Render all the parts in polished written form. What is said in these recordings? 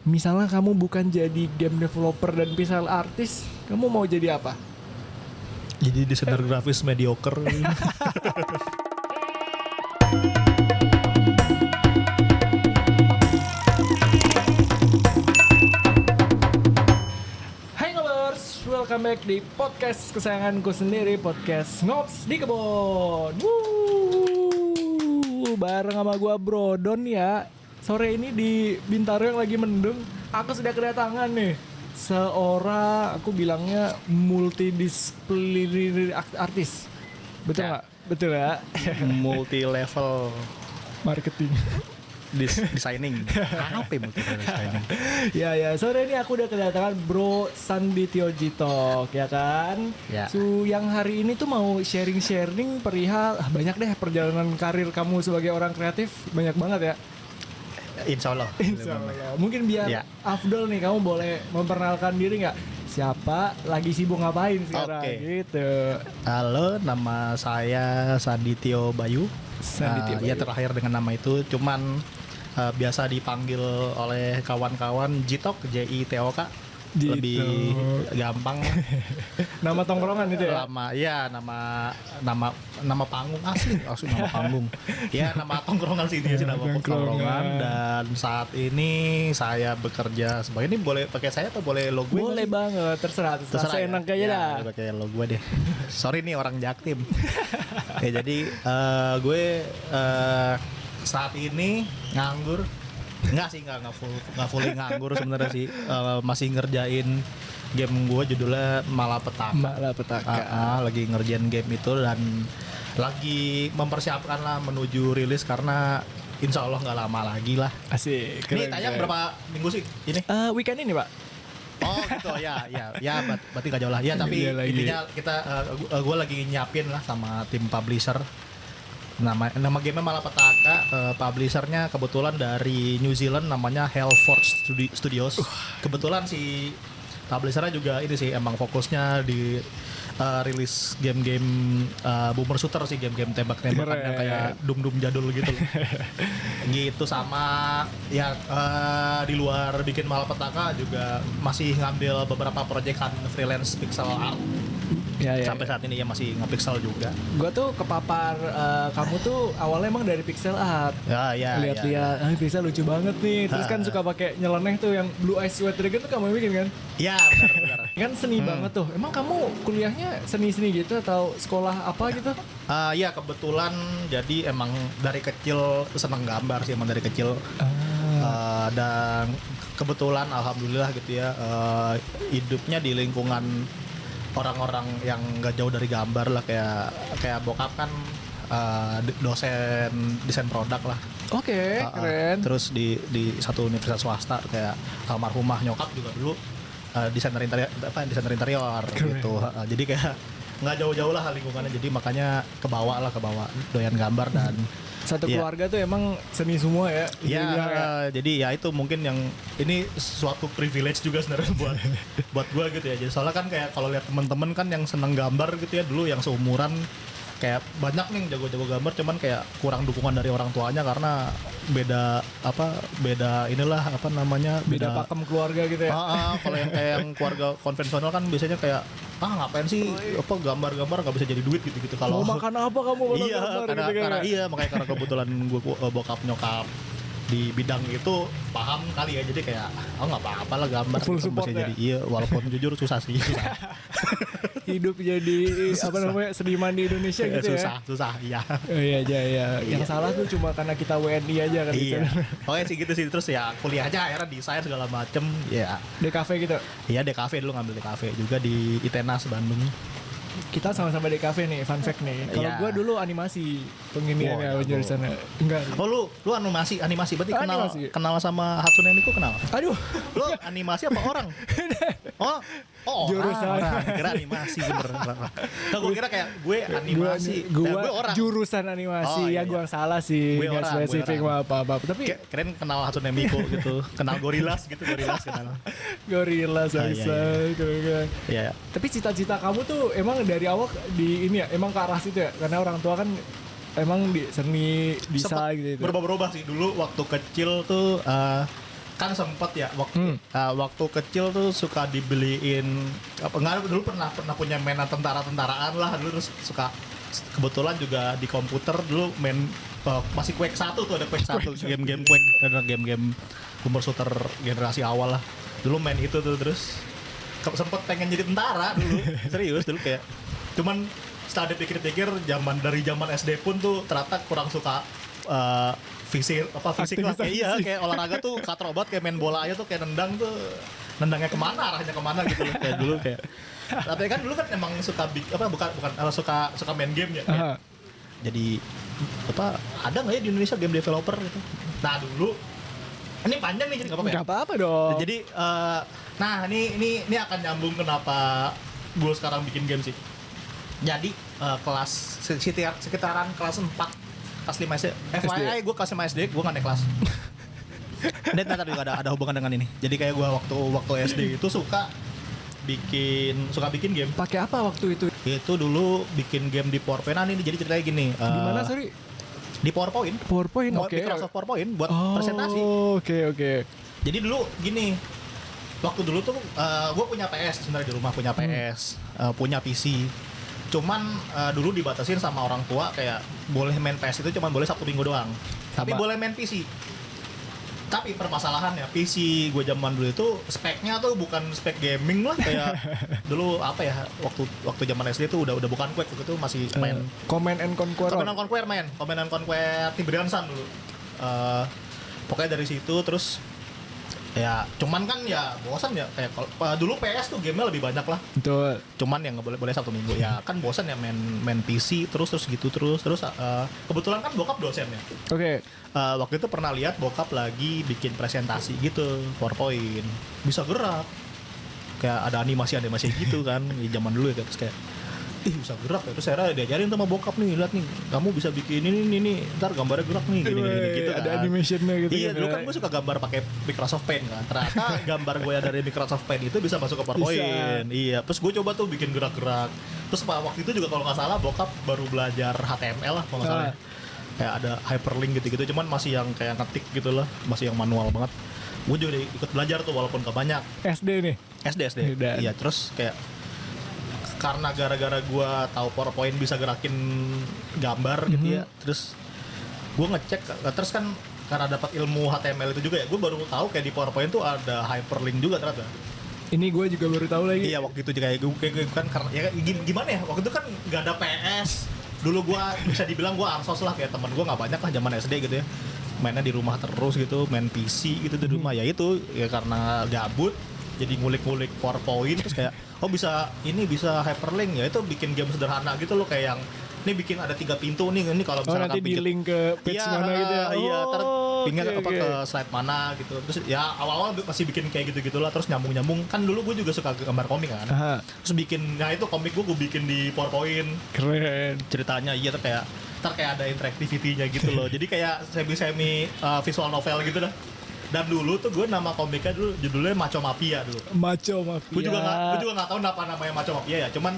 misalnya kamu bukan jadi game developer dan pixel artist, kamu mau jadi apa? Jadi desainer grafis mediocre. Hai Ngobers, welcome back di podcast kesayanganku sendiri, podcast Ngops di Kebon. Bareng sama gua Brodon ya. Sore ini di Bintaro yang lagi mendung, aku sudah kedatangan nih seorang, aku bilangnya multidisipliner artis. Betul Ya. nggak? Betul ya. Multi level Marketing. designing. Apa multi level designing? Ya, sore ini aku udah kedatangan Bro Sandi Tiojitok, ya kan? Ya. So, yang hari ini tuh mau sharing-sharing perihal banyak deh perjalanan karir kamu sebagai orang kreatif, banyak banget ya. Insya Allah. Mungkin biar Ya. Afdol nih, kamu boleh memperkenalkan diri nggak? Siapa, lagi sibuk ngapain sekarang? Oke. Gitu. Halo, nama saya Sanditio Bayu. Sanditio Bayu. Ya terakhir dengan nama itu, cuman biasa dipanggil oleh kawan-kawan Jitok, JITOK. Jitok. Lebih gampang. Nama tongkrongan itu ya? Nama panggung asli nama panggung. Ya nama tongkrongan sih dia sih, nama tongkrongan. Dan saat ini saya bekerja sebagai, ini boleh pakai saya atau boleh lo gue? Boleh banget, terserah enak aja dah. Pakai lo gue deh. Sorry nih orang Jaktim. Ya jadi gue saat ini nganggur. Enggak sih, enggak fully nganggur sebenarnya sih. Masih ngerjain game gue, judulnya Malapetaka. Lagi ngerjain game itu dan lagi mempersiapkan lah menuju rilis, karena insya Allah nggak lama lagi lah. Asik. Ini tayang berapa minggu sih ini? Weekend ini Pak. Oh gitu ya, berarti gak jauh lah. Ya tapi Iya lagi. intinya kita, gue lagi nyiapin lah sama tim publisher. Nama game Malapetaka, publishernya kebetulan dari New Zealand, namanya Hellforge Studios. Kebetulan si publishernya juga ini sih, emang fokusnya di rilis game-game boomer shooter sih, game-game tembak-tembakan yang kayak Doom jadul gitu. Gitu, sama ya di luar bikin Malapetaka juga masih ngambil beberapa proyekan freelance pixel art. Ya. Sampai saat ini ya masih nge-pixel juga. Gue tuh kepapar kamu tuh awalnya emang dari pixel art. Ya. Lihat-lihat, pixel lucu banget nih. Terus kan suka pakai nyeleneh tuh yang Blue Eyes White Dragon tuh kamu yang bikin kan? Ya, benar. Kan seni banget tuh. Emang kamu kuliahnya seni-seni gitu atau sekolah apa gitu? Ya kebetulan jadi emang dari kecil seneng gambar sih, emang dari kecil. Dan kebetulan alhamdulillah gitu ya, hidupnya di lingkungan orang-orang yang nggak jauh dari gambar lah, kayak bokap kan dosen desain produk lah. Oke, keren. Terus di satu universitas swasta, kayak almarhumah nyokap juga dulu desainer interior gitu. Jadi kayak nggak jauh-jauh lah lingkungannya, jadi makanya kebawa doyan gambar. Dan Satu keluarga tuh emang seni semua ya. Jadi ya itu mungkin yang ini suatu privilege juga sebenarnya buat gue gitu ya. Jadi soalnya kan kayak kalau lihat teman-teman kan yang seneng gambar gitu ya, dulu yang seumuran kayak banyak nih jago-jago gambar, cuman kayak kurang dukungan dari orang tuanya karena beda pakem keluarga gitu ya. Kalau yang kayak yang keluarga konvensional kan biasanya kayak ngapain sih gambar nggak bisa jadi duit gitu. Kalau mau makan apa kamu kalau iya, gambar gitu kan? makanya karena kebetulan gue bokap nyokap di bidang itu paham kali ya, jadi kayak nggak apa-apa lah gambar Full gitu, support bisa ya? jadi. Iya, walaupun jujur susah sih. Hidup jadi seniman di Indonesia gitu ya. susah iya. Iya. Yang salah tuh cuma karena kita WNI aja kan. Iya. Pokoknya sih gitu sih. Terus ya kuliahnya akhirnya desain segala macem. Ya. DKV gitu. Iya, DKV dulu, ngambil DKV juga di ITENAS Bandung. Kita sama-sama DKV nih, fun fact nih. Kalau Iya. gue dulu animasi penginiannya jurusannya. Enggak. Oh lu animasi berarti Animasi. kenal sama Hatsune Miku, kenal? Aduh. Lu animasi apa orang? Oh, Jurusan. orang. Kira animasi bener. Nah, gue kira kayak gue animasi. Gue orang. jurusan animasi. Oh, ya iya. gue yang salah sih. Gue Nggak orang, spesifik gue apa-apa. Tapi Keren kenal Hatsune Miku gitu. Kenal Gorillaz kenal. gorila iya. keren. Iya. Tapi cita-cita kamu tuh emang dari awal di ini ya, emang ke arah situ ya? Karena orang tua kan emang di seni desain gitu. Berubah-ubah sih. Dulu waktu kecil tuh kan sempat ya waktu kecil tuh suka dibeliin apa enggak dulu pernah punya mainan tentara-tentaraan lah dulu, terus suka kebetulan juga di komputer dulu main masih Quake 1 tuh, ada Quake 1 game-game Quake, ada game-game boomer shooter generasi awal lah. Dulu main itu tuh, terus sempet pengen jadi tentara dulu. Serius dulu kayak cuman setelah dipikir-pikir dari zaman SD pun tuh ternyata kurang suka fisik lah kayak kayak olahraga tuh katro banget, kayak main bola aja tuh kayak nendangnya kemana, arahnya kemana gitu loh. Kayak dulu kayak tapi kan dulu kan emang suka suka main game ya kayak, jadi apa ada nggak ya di Indonesia game developer gitu. Nah dulu ini panjang nih jadi nggak apa-apa dong. jadi nah ini akan nyambung kenapa gue sekarang bikin game sih. Jadi kelas sekitaran kelas 4 kelas 5 SD. FYI gue kelas 5 SD, gue gak naik kelas. Dan ternyata juga ada hubungan dengan ini. Jadi kayak gue waktu SD itu suka bikin game. Pakai apa waktu itu? Itu dulu bikin game di PowerPoint. Nah ini jadi ceritanya gini. Di mana sorry? Di PowerPoint. PowerPoint, oke. Microsoft PowerPoint buat presentasi. Oke. Jadi dulu gini. Waktu dulu tuh gue punya PS sebenarnya di rumah, punya PS, punya PC. Cuman dulu dibatasin sama orang tua kayak boleh main PS itu cuma boleh Sabtu Minggu doang. Tapi boleh main PC. Tapi permasalahannya PC gue zaman dulu itu speknya tuh bukan spek gaming lah, kayak dulu apa ya, waktu zaman SD tuh udah bukan Quake, waktu itu masih main Command and Conquer. Command and Conquer Tiberian Sun dulu. Pokoknya dari situ terus ya cuman kan ya bosan ya, kayak dulu PS tuh gamenya lebih banyak lah. Betul. Cuman yang nggak boleh Sabtu Minggu ya kan bosan ya main PC terus kebetulan kan bokap dosen ya. Oke. Waktu itu pernah lihat bokap lagi bikin presentasi gitu PowerPoint, bisa gerak kayak ada animasi gitu kan di zaman dulu ya, terus kayak bisa gerak ya. Terus saya diajarin sama bokap nih, lihat nih kamu bisa bikin ini ntar gambarnya gerak nih gini gitu kan. Ada animationnya gitu. Iya dulu kan gue suka gambar pakai Microsoft Paint kan, ternyata gambar gue dari Microsoft Paint itu bisa masuk ke PowerPoint. Iya, terus gue coba tuh bikin gerak-gerak. Terus waktu itu juga kalau nggak salah bokap baru belajar HTML lah kalau nggak salah, kayak ada hyperlink gitu-gitu, cuman masih yang kayak ngetik gitu lah, masih yang manual banget. Gue juga ikut belajar tuh walaupun gak banyak. SD nih. SD. Iya, terus kayak karena gara-gara gue tahu PowerPoint bisa gerakin gambar gitu ya, terus gue ngecek, terus kan karena dapat ilmu HTML itu juga ya, gue baru tahu kayak di PowerPoint tuh ada hyperlink juga ternyata. Ini gue juga baru tahu lagi. Iya, waktu itu juga kayak kan karena ya gimana ya, waktu itu kan nggak ada PS. Dulu gue bisa dibilang gue ansos lah, kayak teman gue nggak banyak lah zaman SD gitu ya, mainnya di rumah terus gitu, main PC gitu di rumah. Ya itu ya karena gabut jadi ngulik-ngulik PowerPoint, terus kayak bisa hyperlink ya, itu bikin game sederhana gitu loh, kayak yang ini bikin ada 3 pintu nih, ini kalau misalnya nanti di link ke page mana gitu ya. Iya, pinggir okay. ke slide mana gitu. Terus ya awal-awal masih bikin kayak gitu-gitulah, terus nyambung-nyambung. Kan dulu gue juga suka gambar komik kan. Terus bikin, nah itu komik gue bikin di PowerPoint. Keren. Ceritanya iya tuh kayak ada interactivity-nya gitu loh. Jadi kayak semi visual novel gitu dah. Dan dulu tuh gue nama komiknya dulu judulnya Macho Mafia dulu. Macho Mafia. Gue juga nggak tahu kenapa namanya Macho Mafia ya. Cuman,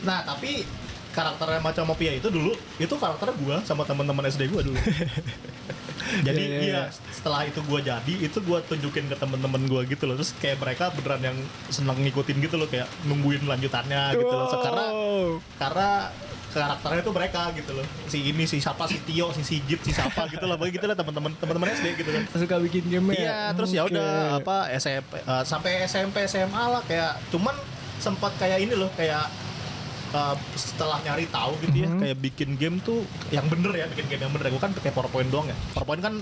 nah tapi karakternya Macho Mafia itu dulu itu karakternya gue sama teman-teman SD gue dulu. Jadi iya setelah itu gue tunjukin ke teman-teman gue gitu loh. Terus kayak mereka beneran yang seneng ngikutin gitu loh, kayak nungguin lanjutannya gitu loh. Karena karakternya itu mereka gitu loh, si Tio, si Sigit, si siapa gitu lah, begitu lah teman-teman SD gitu kan. Suka bikin game ya. Iya, terus ya udah SMP sampai SMP SMA lah, kayak cuman sempat kayak ini loh, kayak setelah nyari tahu gitu ya, kayak bikin game tuh yang bener ya, bikin game yang bener. Gue kan pakai PowerPoint doang ya. PowerPoint kan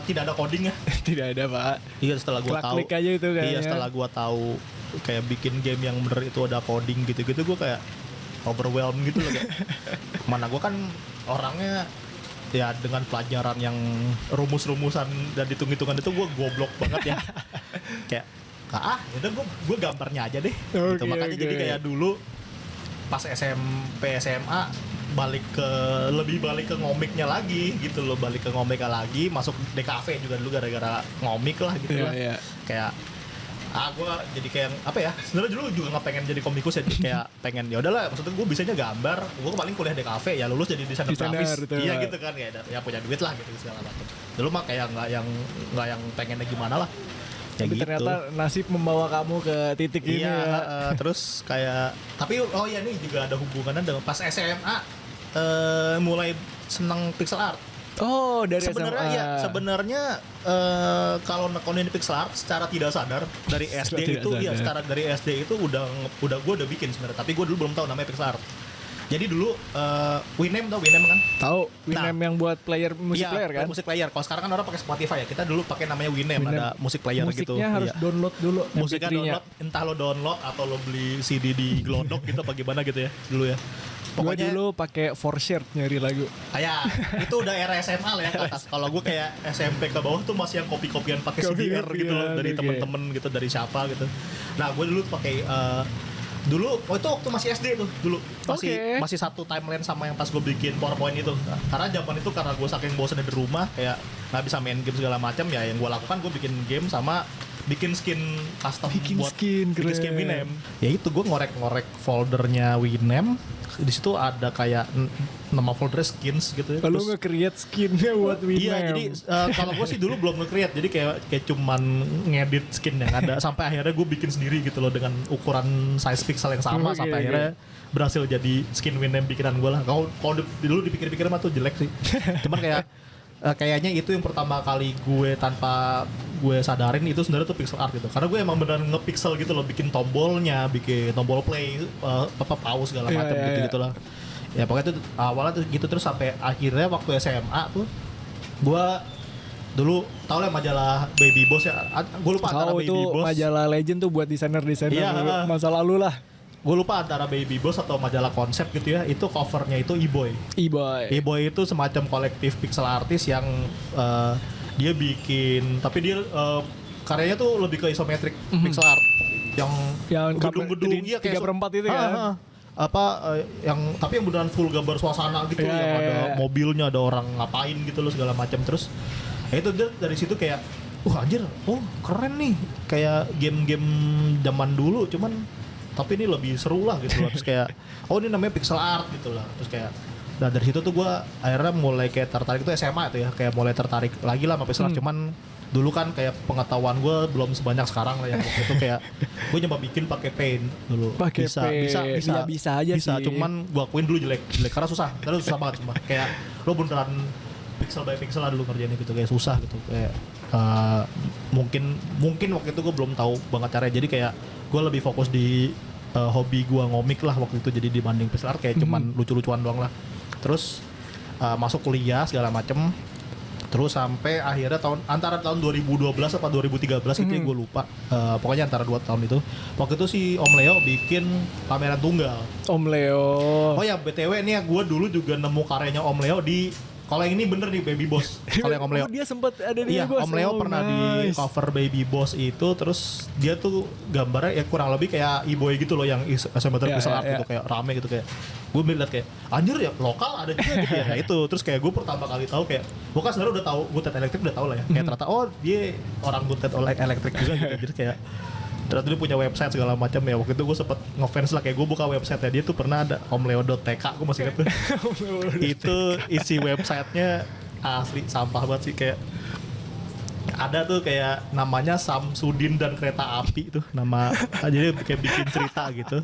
tidak ada coding ya. Tidak ada, Pak. Iya, setelah gue tahu. Klik aja itu kayaknya. Iya, setelah gue tahu kayak bikin game yang bener itu ada coding gitu-gitu, gue kayak overwhelmed gitu loh kayak. Mana gue kan orangnya ya dengan pelajaran yang rumus-rumusan dan hitung-hitungan itu gue goblok banget ya. Kayak udah gue gambarnya aja deh. Gitu. Makanya jadi kayak dulu pas SMP SMA lebih balik ke ngomiknya lagi gitu loh, balik ke ngomiknya lagi, masuk DKV juga dulu gara-gara ngomik lah gitu lah. Kayak gue jadi kayak apa ya, sebenarnya dulu juga nggak pengen jadi komikus ya, kayak pengen ya udahlah, maksudnya gue bisanya gambar, gue paling kuliah di kafe ya, lulus jadi desainer grafis, iya gitu kan, ya punya duit lah gitu segala macam. Dulu mah kayak nggak yang pengennya gimana lah. Ya Tapi gitu. ternyata nasib membawa kamu ke titik ini Iya, ya. terus kayak tapi oh ya nih juga ada hubungannya dengan pas SMA mulai seneng pixel art. Oh, dari Sebenarnya SMA. ya sebenarnya kalau nekonin pixel art secara tidak sadar dari SD Tidak itu ya sadar. secara dari SD itu udah gue udah bikin sebenarnya, tapi gue dulu belum tahu namanya pixel art. Jadi dulu Winem tau Winem kan? Tahu Winem yang buat musik Iya, player kan? musik player. Kalau sekarang kan orang pakai Spotify ya. Kita dulu pakai namanya Winem, Winem. ada musik player gitu. Musiknya harus Iya. download dulu Musiknya MP3-nya. download, entah lo download atau lo beli CD di Glodok gitu apa gimana gitu ya dulu ya. Gue Pokoknya dulu pakai Forshared nyari lagu. kayak itu udah era SMA lah ya ke atas. Kalau gue kayak SMP ke bawah tuh masih yang kopi-kopian pakai CDR gitu loh Kopi-kopian, dari oke. temen-temen gitu, dari siapa gitu. Nah, gue dulu pakai dulu itu waktu masih SD tuh dulu Oke. masih satu timeline sama yang pas gue bikin PowerPoint itu. Nah, karena zaman itu karena gue saking bosannya di rumah kayak nggak bisa main game segala macam, ya yang gue lakukan gue bikin game sama bikin skin custom Bikin buat skin, bikin keren. skin Winem. Ya itu gue ngorek-ngorek foldernya Winem. Di situ ada kayak nama folder skins gitu ya. Kalau Terus- nge-create skinnya buat Winem. Iya, jadi kalau gue sih dulu belum nge-create, jadi kayak cuman ngedit skin yang ada sampai akhirnya gue bikin sendiri gitu loh dengan ukuran size pixel yang sama Oke, sampai oke. akhirnya berhasil jadi skin Winem bikinan gue lah. Kalau dulu dipikir-pikir mah tuh jelek sih, cuman kayak kayaknya itu yang pertama kali gue tanpa gue sadarin itu sebenarnya tuh pixel art gitu, karena gue emang beneran nge-pixel gitu loh, bikin tombolnya, bikin tombol play, pause segala Iya, macam iya, gitu iya. gitulah. Ya pokoknya tuh awalnya tuh gitu, terus sampai akhirnya waktu SMA tuh gua dulu tau lah majalah Baby Boss ya. Gue lupa antara Tahu Baby itu Boss. majalah legend tuh buat desainer-desainer Iya. masa lalu lah. Gue lupa antara Baby Boss atau majalah konsep gitu ya. Itu covernya itu E-Boy. E-boy. E-Boy itu semacam kolektif pixel artist yang dia bikin, tapi dia karyanya tuh lebih ke isometric pixel art. Yang gedung-gedung iya kayak 3/4 itu Ah, kan. ah. Yang tapi yang beneran full gambar suasana gitu, Iya, yang iya, ada iya. mobilnya, ada orang ngapain gitu loh segala macam. Terus ya itu dari situ kayak anjir, keren nih, kayak game-game zaman dulu, cuman tapi ini lebih seru lah gitu loh. Terus kayak ini namanya pixel art gitu lah. Terus kayak dari situ tuh gue akhirnya mulai kayak tertarik, itu SMA tuh ya, kayak mulai tertarik lagi lah sama pixel art. Cuman dulu kan kayak pengetahuan gue belum sebanyak sekarang lah, yang waktu itu kayak gue nyoba bikin pakai paint dulu. Pakai paint. Ya, bisa aja sih. Cuman gue akuin dulu jelek karena susah banget cuma kayak lo beneran pixel by pixel lah dulu ngerjainnya gitu, kayak susah gitu, kayak mungkin waktu itu gue belum tahu banget caranya, jadi kayak gue lebih fokus di hobi gue ngomik lah waktu itu, jadi dibanding pixel art kayak cuman lucu-lucuan doang lah. Terus masuk kuliah segala macem, terus sampai akhirnya antara tahun 2012 atau 2013 gitu ya, gue lupa. Pokoknya antara 2 tahun itu. Waktu itu si Om Leo bikin pameran tunggal. Om Leo. Oh ya, BTW nih ya, gue dulu juga nemu karyanya Om Leo di, kalau yang ini bener nih, Baby Boss. Kalau yang Om Leo. Oh, dia sempat ada di Iya, Bos. Om Leo pernah di nice. cover Baby Boss itu, terus dia tuh gambarnya ya kurang lebih kayak E-Boy gitu loh, yang isometric Iya, pixel iya, art iya. gitu, kayak rame gitu, kayak gue liat kayak anjir ya, lokal ada juga gitu ya. Nah, itu terus kayak gue pertama kali tahu, kayak gue kan sebenarnya udah tahu Gutet Elektrik, udah tahu lah ya, kayak ternyata dia orang Gutet Elektrik juga gitu. Jadi kayak ternyata dia punya website segala macam ya. Waktu itu gue sempet ngefans lah, kayak gue buka website dia tuh pernah ada omleo.tk, gue masih ingat tuh. Itu isi websitenya asli sampah banget sih, kayak ada tuh kayak namanya Samsudin dan Kereta Api tuh nama, jadi kayak bikin cerita gitu.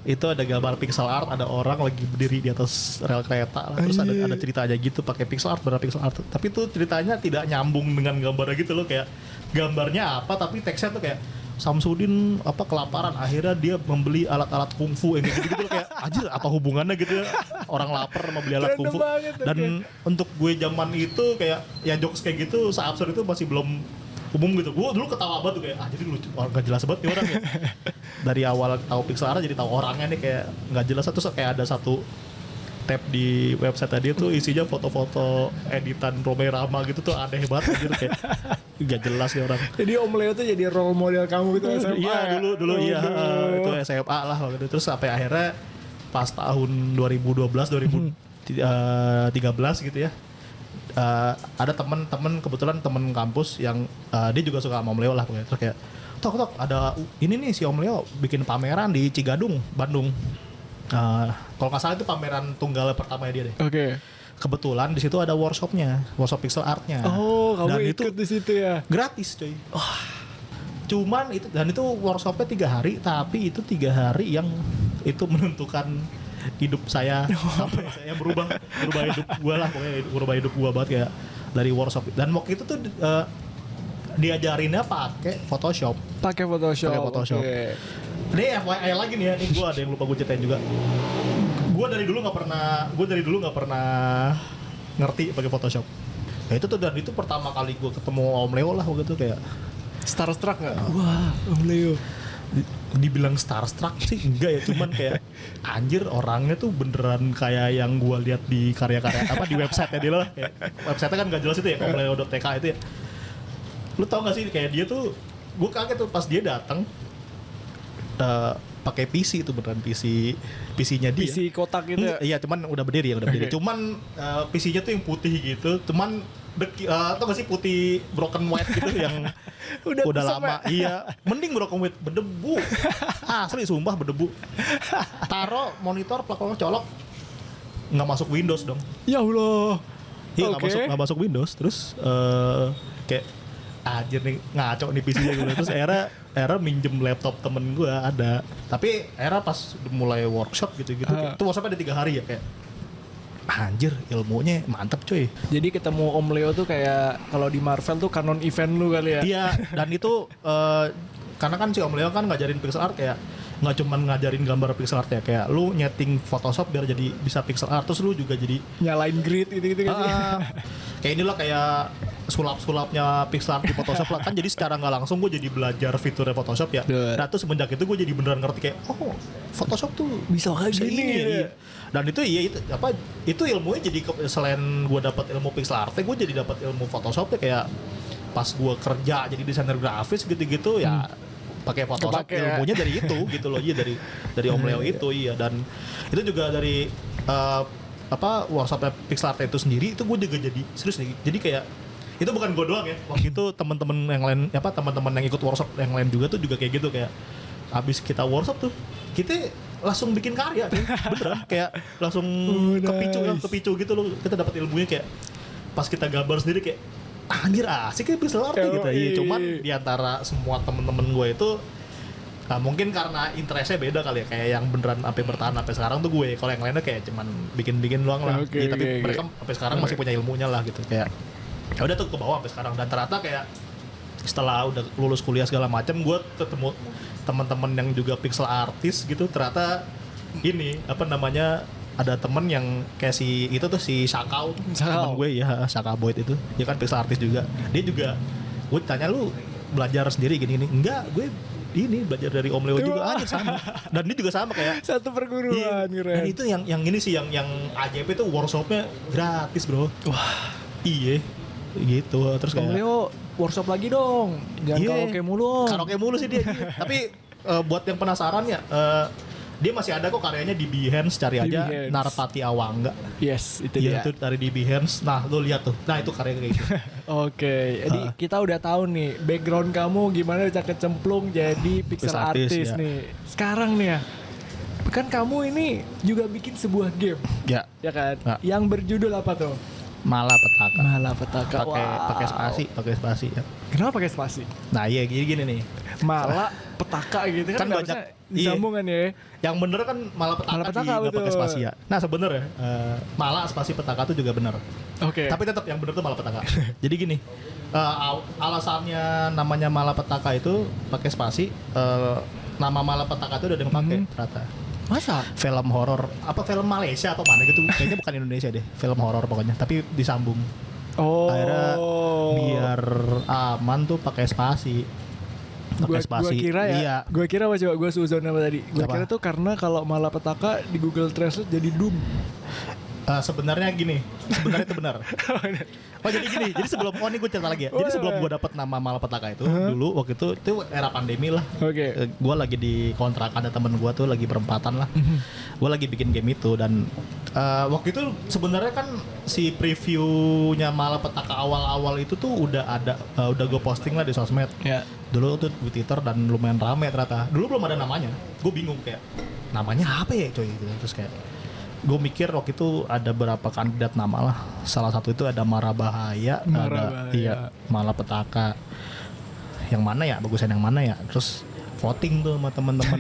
Itu ada gambar pixel art, ada orang lagi berdiri di atas rel kereta lah. Terus ada cerita aja gitu pakai pixel art, benar pixel art. Tapi tuh ceritanya tidak nyambung dengan gambarnya gitu loh, kayak gambarnya apa tapi teksnya tuh kayak Samsudin kelaparan, akhirnya dia membeli alat-alat kungfu yang gitu loh, kayak anjir apa hubungannya gitu ya, orang lapar mau beli alat Random kungfu. banget, Dan untuk gue zaman itu kayak ya jokes kayak gitu seabsurd itu masih belum umum gitu. Gue dulu ketawa banget tuh, kayak jadi lucu, gak jelas banget nih orang ya. Dari awal tahu pixel art jadi tahu orangnya nih kayak nggak jelas. Terus kayak ada satu tab di website tadi tuh isinya foto-foto editan Rome Rama gitu, tuh aneh banget gitu, kayak gak jelas nih orang. Jadi Om Leo tuh jadi role model kamu gitu SMA. Iya ya? dulu iya, Aduh. itu SMA lah waktu itu. Terus sampai akhirnya pas tahun 2012 2013 gitu ya, ada temen kebetulan temen kampus yang dia juga suka sama Om Leo lah pokoknya. Terus kayak tok ada ini nih si Om Leo bikin pameran di Cigadung, Bandung. Kalau nggak salah itu pameran tunggal pertamanya dia deh. Oke. kebetulan di situ ada workshop pixel artnya. Oh, kamu dan ikut itu di situ ya? gratis coy. Cuman itu workshopnya 3 hari, tapi itu 3 hari yang itu menentukan hidup saya sampai saya berubah hidup gue lah, pokoknya berubah hidup gue banget kayak dari workshop. Dan waktu itu tuh diajarinnya pakai Photoshop. Pakai Photoshop. Okay. Ini FYI lagi nih ya, ini gue ada yang lupa gue ceritain juga. Gue dari dulu nggak pernah ngerti pakai Photoshop. Ya itu tuh, dan itu pertama kali gue ketemu Om Leo lah waktu itu, kayak Starstruck nggak? Wah, Om Leo. Dibilang starstruck sih enggak ya, cuman kayak anjir orangnya tuh beneran kayak yang gue lihat di karya-karya apa di website-nya dia lah. Kayak website-nya kan nggak jelas itu ya, omleo.tk itu ya. Lu tau gak sih kayak dia tuh, gue kaget tuh pas dia datang pakai PC itu, beneran PC-nya dia. PC kotak gitu ya? Iya, cuman udah berdiri. Cuman PC-nya tuh yang putih gitu, cuman tau gak sih putih broken white gitu yang udah lama. Iya, mending broken white berdebu. Asli sumpah berdebu. Taruh monitor plug colok nggak masuk Windows dong. Ya Allah. Iya, nggak masuk Windows. Terus kayak anjir nih ngaco nih PC-nya gue. Terus era minjem laptop temen gue ada. Tapi era pas mulai workshop gitu-gitu. Itu workshopnya ada 3 hari ya, kayak anjir ilmunya mantep cuy. Jadi ketemu Om Leo tuh kayak kalau di Marvel tuh canon event lu kali ya? Iya, dan itu karena kan si Om Leo kan ngajarin pixel art, kayak nggak cuma ngajarin gambar pixel art ya, kayak lu nyeting Photoshop biar jadi bisa pixel art, terus lu juga jadi nyalain grid gitu-gitu kan sih? Kayak inilah kayak sulap-sulapnya pixel art di Photoshop lah kan. Jadi secara nggak langsung gue jadi belajar fiturnya Photoshop ya. Nah tuh semenjak itu gue jadi beneran ngerti kayak Photoshop tuh bisa kayak gini ya. Iya. Dan itu ilmunya jadi selain gue dapat ilmu pixel art, gue jadi dapat ilmu Photoshop ya, kayak pas gue kerja jadi desainer grafis gitu-gitu ya pakai Photoshop. Ilmunya dari itu gitu loh. Iya, dari Om Leo itu. Iya, dan itu juga dari workshopnya pixel art itu sendiri, itu gue juga jadi serius nih. Jadi kayak itu bukan gue doang ya, waktu itu teman-teman yang lain, teman-teman yang ikut workshop yang lain juga tuh juga kayak gitu, kayak abis kita workshop tuh kita langsung bikin karya tuh, beneran kayak langsung kepicu gitu loh. Kita dapat ilmunya kayak pas kita gambar sendiri kayak anjir asik kayak pixel art gitu. Iya, cuman diantara semua temen-temen gue itu mungkin karena interestnya beda kali ya, kayak yang beneran sampai bertahan sampai sekarang tuh gue. Kalau yang lainnya kayak cuman bikin-bikin doang lah. Tapi mereka sampai sekarang masih punya ilmunya lah gitu, kayak ya udah tuh ke bawah sampai sekarang. Dan ternyata kayak setelah udah lulus kuliah segala macam, gue ketemu teman-teman yang juga pixel artist gitu. Ternyata ini ada temen yang kayak si Shakau, temen gue ya, Shaka Boyd itu, dia kan pixel artist juga. Dia juga, gue tanya lu belajar sendiri gini-gini, enggak, gue ini belajar dari Om Leo juga aja sama. Dan dia juga sama kayak satu perguruan. Dan itu yang ini sih yang AJP itu workshopnya gratis bro. Wah iya gitu. Terus Om Leo workshop lagi dong, jangan karaoke mulu om. Karaoke mulu sih dia. Tapi buat yang penasaran ya, dia masih ada kok karyanya di Behance, cari aja Behance. Narpati Awangga. Yes, itu dia. Itu dari di Behance. Nah, lu lihat tuh. Nah, itu karya kayak gitu. Oke, jadi kita udah tahu nih background kamu gimana bisa kecemplung jadi pixel artist nih. Sekarang nih ya, kan kamu ini juga bikin sebuah game. Ya. Ya kan? Yang berjudul apa tuh? Malapetaka. Pakai spasi ya. Kenapa pakai spasi? Nah, iya gini nih. Malapetaka gitu kan banyak disambungan ya. Yang bener kan malapetaka nggak pakai spasi ya. Nah, sebenarnya mala spasi petaka itu juga bener. Oke. Tapi tetap yang bener tuh malapetaka. Jadi gini, alasannya namanya malapetaka itu pakai spasi, nama malapetaka itu udah ada yang pakai ternyata. Masa? Film horor, apa film Malaysia atau mana gitu, kayaknya bukan Indonesia deh, film horor pokoknya, tapi disambung. Akhirnya biar aman tuh pakai spasi. Gua kira ya, iya. Gua kira coba gue suzon apa tadi. Gua kira tuh karena kalau malapetaka di Google Translate jadi Doom. Sebenarnya itu benar. Oh jadi gini, jadi sebelum nih gue cerita lagi ya. Jadi sebelum gue dapet nama malapetaka itu dulu waktu itu era pandemi lah. Oke. Gue lagi di kontrakan, ada temen gue tuh lagi berempatan lah. Gue lagi bikin game itu dan waktu itu sebenarnya kan si previewnya malapetaka awal-awal itu tuh udah ada, udah gue posting lah di sosmed. Yeah. Dulu tuh di Twitter dan lumayan rame ternyata. Dulu belum ada namanya. Gue bingung kayak namanya apa ya coy gitu. Terus kayak gue mikir waktu itu ada berapa kandidat nama lah. Salah satu itu ada Mara Bahaya, ada iya Malapetaka. Yang mana ya? Bagusan yang mana ya? Terus voting tuh sama teman-teman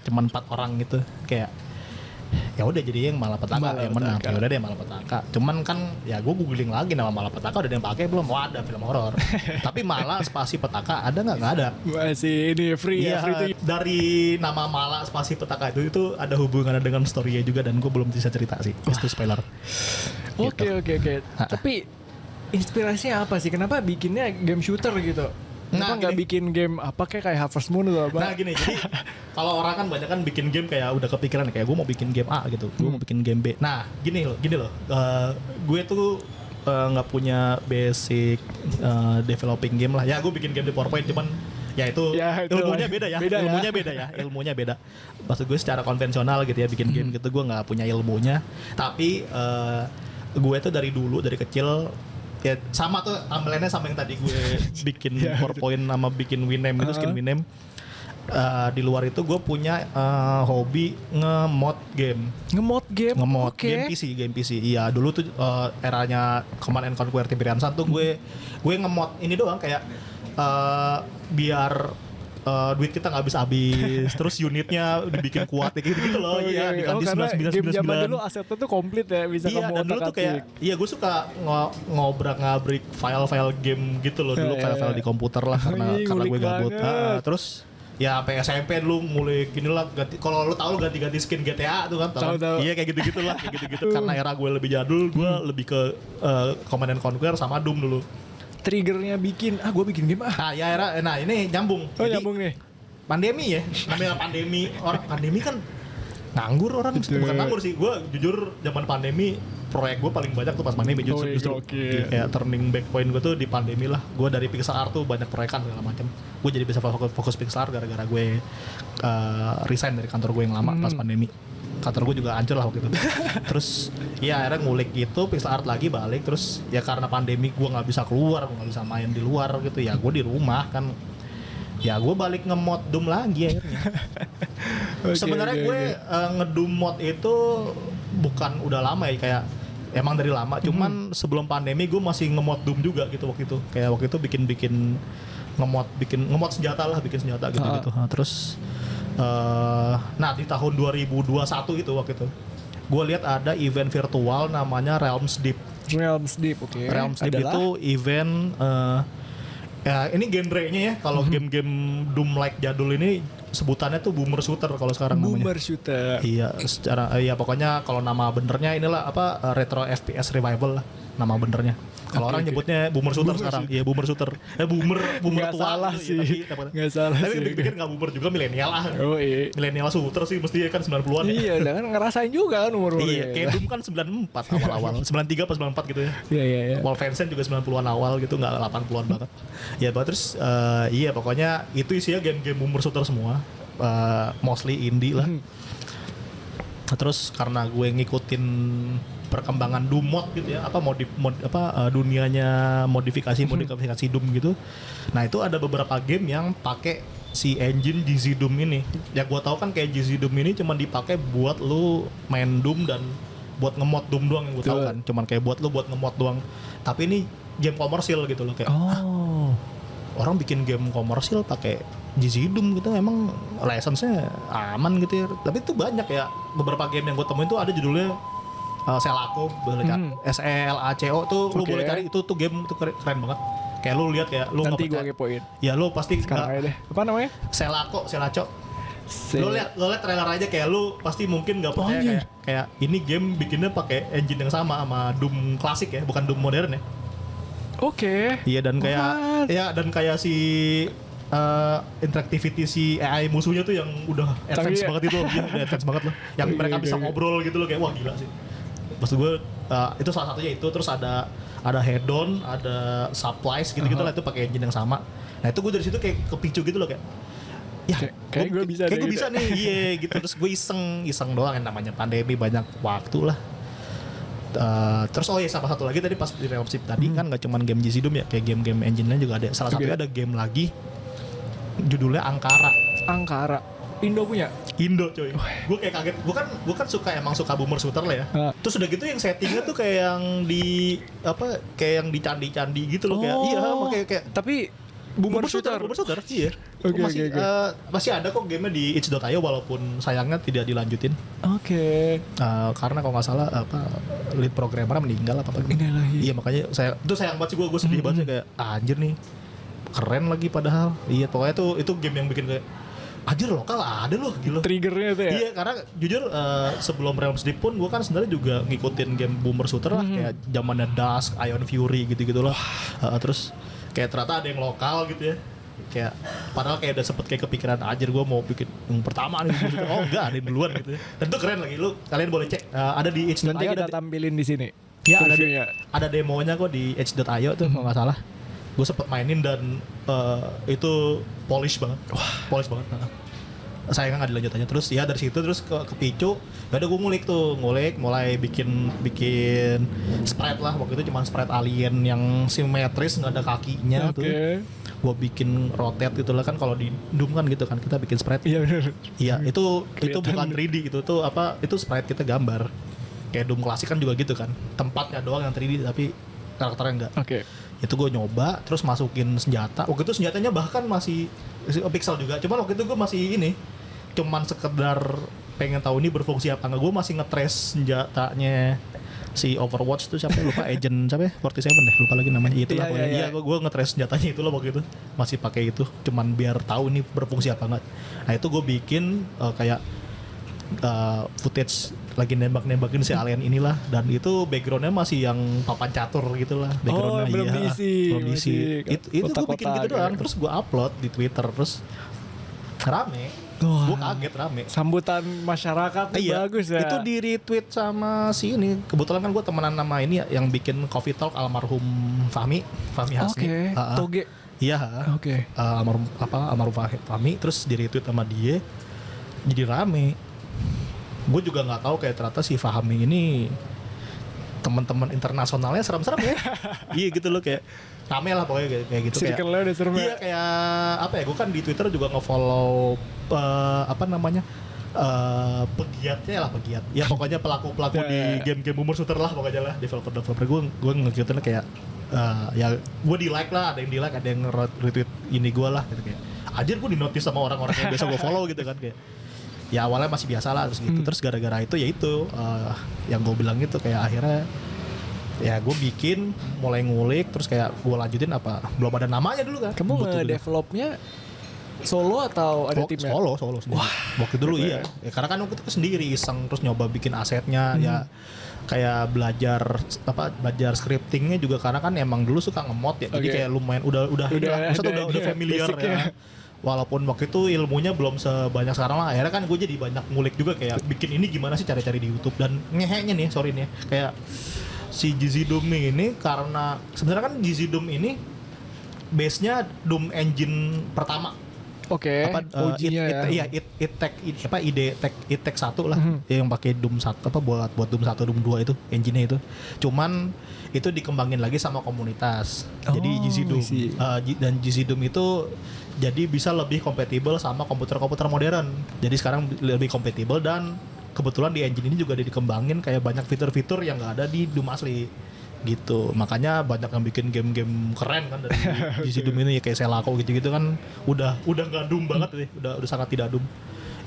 cuman 4 orang gitu. Kayak ya udah jadi yang Malapetaka yang menang. Ya udah deh Malapetaka. Cuman kan ya gue googling lagi nama Malapetaka udah ada yang pakai belum? Wah, ada film horor. Tapi Mala spasi Petaka ada nggak? Nggak ada. Masih ini free Iya, ya, free to dari nama Mala spasi Petaka itu ada hubungannya dengan story-nya juga dan gue belum bisa cerita sih. Itu spoiler. Oke. Tapi inspirasinya apa sih? Kenapa bikinnya game shooter gitu? Kenapa nggak bikin game apa kayak Harvest Moon atau apa? Nah gini, jadi kalau orang kan banyak kan bikin game kayak udah kepikiran kayak gue mau bikin game A gitu, gue mau bikin game B. Nah gini loh, gue tuh nggak punya basic developing game lah. Ya gue bikin game di PowerPoint cuman ya itu ilmunya beda ya, ilmunya beda. Maksud gue secara konvensional gitu ya bikin game gitu gue nggak punya ilmunya. Tapi gue tuh dari kecil ya sama tuh timeline-nya sama yang tadi gue bikin PowerPoint sama bikin Winamp itu skin Winamp. Di luar itu gue punya hobi nge-mod game. Okay. Game PC. Iya, dulu tuh eranya Command and Conquer Tiberian Sun tuh gue nge-mod ini doang kayak biar duit kita nggak habis-habis, terus unitnya dibikin kuat gitu loh. Iya, diganti 9999. Game zaman dulu asetnya tuh komplit ya, bisa kamu dan dulu tuh kayak gue suka ngobrak-ngabrik file-file game gitu loh dulu, file-file di komputer lah karena gue gabut. Terus ya sampai SMP dulu mulai gini lah ganti, kalau lu tahu ganti skin GTA tuh kan tahu. Iya kayak gitu-gitu lah, kayak gitu-gitu. Karena era gue lebih jadul, gue lebih ke Command and Conquer sama Doom dulu. Triggernya bikin gue bikin game nah ini nyambung. Jadi, nyambung nih. Pandemi ya, namanya pandemi kan nganggur orang. Bukan nganggur sih, gue jujur zaman pandemi proyek gue paling banyak tuh pas pandemi justru kayak turning back point gue tuh di pandemi lah. Gue dari Pixar tuh banyak proyekan segala macam. Gue jadi bisa fokus Pixar gara-gara gue resign dari kantor gue yang lama pas pandemi. Kantor gue juga hancur lah waktu itu. Terus ya akhirnya ngulik gitu Pixel Art lagi balik. Terus ya karena pandemi gue nggak bisa keluar, gue nggak bisa main di luar gitu ya, gue di rumah kan. Ya gue balik nge-mod Doom lagi akhirnya. Sebenarnya gue nge-Doom mod itu bukan udah lama ya, kayak emang dari lama. Cuman sebelum pandemi gue masih nge-mod Doom juga gitu waktu itu. Kayak waktu itu bikin nge-mod senjata lah, bikin senjata gitu. Terus nah di tahun 2021 itu waktu itu gue lihat ada event virtual namanya Realms Deep. Realms Deep itu event ya ini genre-nya ya, kalau game-game Doom like jadul ini sebutannya tuh boomer shooter kalau sekarang namanya. Boomer shooter. Iya, pokoknya kalau nama benernya inilah retro FPS revival lah nama benernya. Kalau orang nyebutnya boomer shooter sekarang. Iya, boomer shooter. Boomer gak tua salah gitu, sih. Gak salah sih. Tapi pikir enggak boomer juga, milenial lah. Oh iya. Milenial shooter sih mesti kan 90-an ya. Iya, udah kan ngerasain juga kan umur-umur. Iya, kayak Doom kan 94 awal-awal. 93 pas 94 gitu ya. Iya. Wolfenstein juga 90-an awal gitu, enggak 80-an banget. Ya, terus pokoknya itu isinya game-game boomer shooter semua. Mostly indie lah. Terus karena gue ngikutin perkembangan Doom mod gitu ya, dunianya modifikasi Doom gitu. Nah itu ada beberapa game yang pakai si engine GZ Doom ini. Ya gue tahu kan kayak GZ Doom ini cuma dipakai buat lu main Doom dan buat ngemod Doom doang yang gue tahu kan. Cuman kayak buat ngemod doang. Tapi ini game komersil gitu loh kayak. Orang bikin game komersil pakai GZ Doom gitu, emang license-nya aman gitu ya. Tapi itu banyak ya, beberapa game yang gue temuin tuh ada judulnya Selaco, SELACO tuh lu boleh cari, itu tuh game tuh keren banget. Kayak lu lihat kayak lu nanti gue kepoin. Ya lu pasti sekarang aja deh. Apa namanya? Selaco. Lu lihat trailer aja kayak lu pasti mungkin nggak percaya kayak ini game bikinnya pakai engine yang sama Doom klasik ya, bukan Doom modern ya. Oke. Iya dan kayak si interactivity si AI musuhnya tuh yang udah advance banget itu, ya advance banget loh. Yang mereka bisa ngobrol gitu loh, kayak wah gila sih. Maksud gue itu salah satunya itu. Terus ada head-on, ada supplies gitu-gitu lah, itu pakai engine yang sama. Nah itu gue dari situ kayak kepicu gitu loh kayak ya kayak gue bisa nih iya gitu. Terus gue iseng doang, yang namanya pandemi banyak waktu lah. Terus sama satu lagi tadi pas di Realms tadi kan nggak cuma game GZ Doom ya, kayak game-game engine-nya juga ada. Salah satunya ada game lagi judulnya Ankara. Indo punya? Indo coy. Gue kayak kaget. Gue kan emang suka boomer shooter lah ya. Terus udah gitu yang settingnya tuh kayak yang di apa? Kayak yang di candi-candi gitu loh kayak. Iya, makanya kayak tapi boomer shooter. Iya. Oke, masih ada kok game di itch.io walaupun sayangnya tidak dilanjutin. Oke. Karena kalau nggak salah apa lead programmernya meninggal apa Innalillahi. Iya makanya sayang banget sih gue sedih banget sih kayak anjir nih keren lagi padahal. Iya pokoknya tuh itu game yang bikin kayak anjir lokal ada loh gila. Triggernya tuh ya. Iya karena jujur sebelum Realms Deep pun gue kan sebenarnya juga ngikutin game boomer shooter lah kayak zamannya Dusk, Ion Fury gitu-gitu loh. Terus kayak ternyata ada yang lokal gitu ya. Kayak padahal kayak udah sempet kayak kepikiran anjir gue mau bikin yang pertama nih gitu. Oh enggak ada yang duluan gitu ya. Dan itu keren lagi lu kalian boleh cek ada di itch.io. Nanti kita tampilin di sini. Ya ada demonya kok di itch.io tuh kalau nggak salah. Gue sempet mainin dan itu polish banget. Polish banget. Sayangnya nggak dilanjutannya. Terus ya dari situ terus kepicu. Ya udah gue ngulik mulai bikin sprite lah. Waktu itu cuma sprite alien yang simetris nggak ada kakinya tuh. Gue bikin rotate gitu lah kan kalau di Doom kan gitu kan kita bikin sprite. Iya benar. Iya itu bukan 3D itu apa itu sprite kita gambar. Kayak Doom klasik kan juga gitu kan. Tempatnya doang yang 3D tapi karakternya enggak. Oke. Itu gue nyoba terus masukin senjata. Waktu itu senjatanya bahkan masih pixel juga. Cuman waktu itu gue masih cuman sekedar pengen tahu ini berfungsi apa enggak. Gue masih nge-trace senjatanya si Overwatch tuh siapa lupa agent siapa ya 47 deh lupa lagi namanya itu lah pokoknya. Iya gue nge-trace senjatanya itu loh waktu itu masih pakai itu cuman biar tahu ini berfungsi apa enggak. Nah itu gue bikin kayak footage lagi nembak-nembakin si alien inilah dan itu backgroundnya masih yang papan catur gitulah backgroundnya. Belum diisi. Itu gue bikin gitu doang terus gue upload di Twitter terus rame. Gue kaget rame. Sambutan masyarakat bagus ya. Itu di retweet sama si ini. Kebetulan kan gue temenan nama ini yang bikin Coffee Talk almarhum Fahmi Hasni. Toge. Iya. Oke. Almarhum Fahmi terus di retweet sama dia. Jadi rame. Gue juga nggak tahu kayak ternyata si Fahmi ini teman-teman internasionalnya serem-serem ya. Iya gitu loh kayak rame lah pokoknya kayak gitu. Circle-nya udah serem. Iya kayak apa ya? Gue kan di Twitter juga nge-follow pegiatnya. Ya pokoknya pelaku di game-game boomer shooter lah pokoknya lah developer gue ngikutin kayak ya gue di like lah ada yang di like ada yang retweet ini gue lah gitu kayak anjir gue di notice sama orang-orang yang biasa gue follow gitu kan kayak ya awalnya masih biasa lah terus gitu terus gara-gara itu ya itu yang gue bilang itu kayak akhirnya ya gue bikin mulai ngulik terus kayak gue lanjutin apa belum ada namanya dulu kan. Kamu nge-developnya solo atau ada timnya? Solo sendiri. Wah, waktu dulu iya. Ya, karena kan waktu itu sendiri iseng terus nyoba bikin asetnya ya kayak belajar scriptingnya juga karena kan emang dulu suka nge-mod ya. Jadi kayak lumayan udah familiar ya. Walaupun waktu itu ilmunya belum sebanyak sekarang lah. Akhirnya kan gue jadi banyak ngulik juga kayak bikin ini gimana sih cari-cari di YouTube dan ngeheknya nih sorry nih kayak si GZ Doom ini karena sebenarnya kan GZ Doom ini base-nya Doom engine pertama. Oke. It Tech 1 lah yang pakai Doom 1 buat Doom 1 Doom 2 itu engine-nya itu. Cuman itu dikembangin lagi sama komunitas. Jadi GZ Doom dan GZ Doom itu jadi bisa lebih kompatibel sama komputer-komputer modern. Jadi sekarang lebih kompatibel dan kebetulan di engine ini juga dikembangin kayak banyak fitur-fitur yang nggak ada di Doom asli gitu. Makanya banyak yang bikin game-game keren kan dari GZ Doom ini ya kayak Selaco gitu-gitu kan udah nggak Doom banget deh, udah sangat tidak Doom.